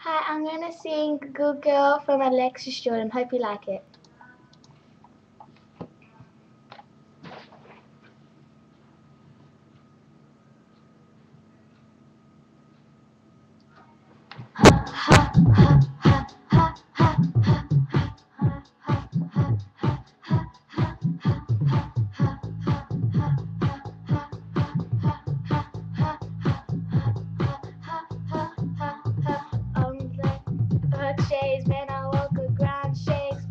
Hi, I'm gonna sing Good Girl from Alexis Jordan. Hope you like it. Chase, man, I walk a ground shakes,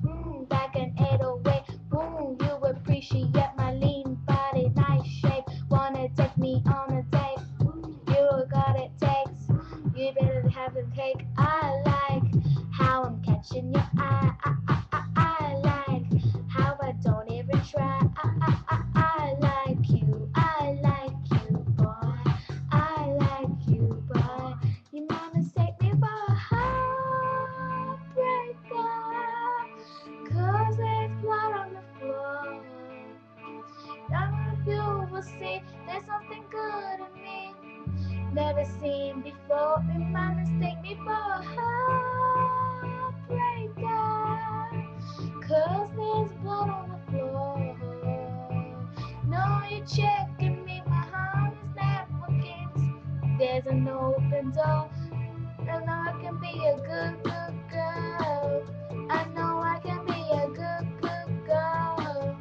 like an 808. Boom, you appreciate my lean body, nice shape. Wanna take me on a date? You got it takes. You better have a take. I like how I'm catching your eye. I like how I don't even try. I like you. I like you, boy. I like you, boy. You wanna take me for a heartbreaker? 'Cause there's blood on the floor. None of you will see there's something good in me. Never seen before. You might mistake me for a heartbreaker. 'Cause there's blood on the floor. No, you're checking me. My heart is never against. There's an open door. I know I can be a good, good girl. I know I can be a good, good girl.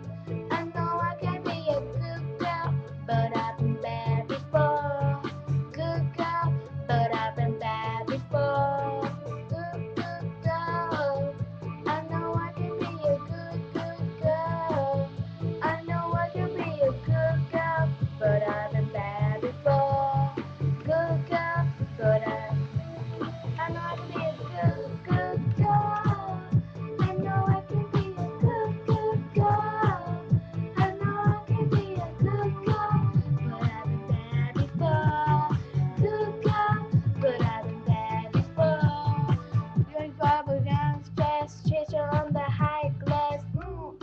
I know I can be a good girl, but I've been bad before. Good girl, but I've been bad before. Good, good girl. I know I can be a good, good girl. I know I can be a good girl, but I've been bad before. Good girl, but I know I can be a good, good girl. I know I can be a good, good girl. I know I can be a good girl, but I've been bad before. Good girl, but I've been bad before. Doing bubble dance, fast chaser on the high glass,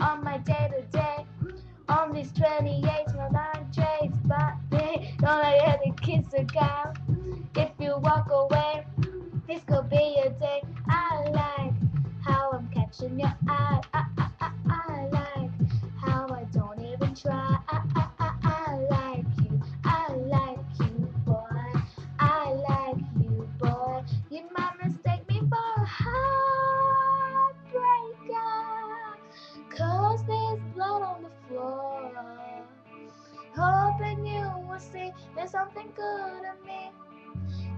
on my day to day. On these 28s, my line chase, but they don't let the kids to go. If you walk away, this could be a day. I like how I'm catching your eye. I like how I don't even try. I like you. I like you, boy. I like you, boy. You might mistake me for a heartbreaker. 'Cause there's blood on the floor. Hoping you will see there's something good in me.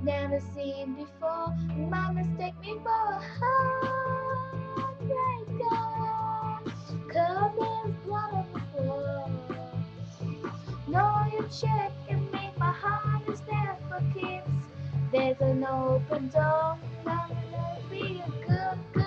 Never seen before. You might mistake me for a heartbreaker. 'Cause there's blood on the floor. No, you're checking me. My heart is there for keeps. There's an open door. I'm gonna be a good, good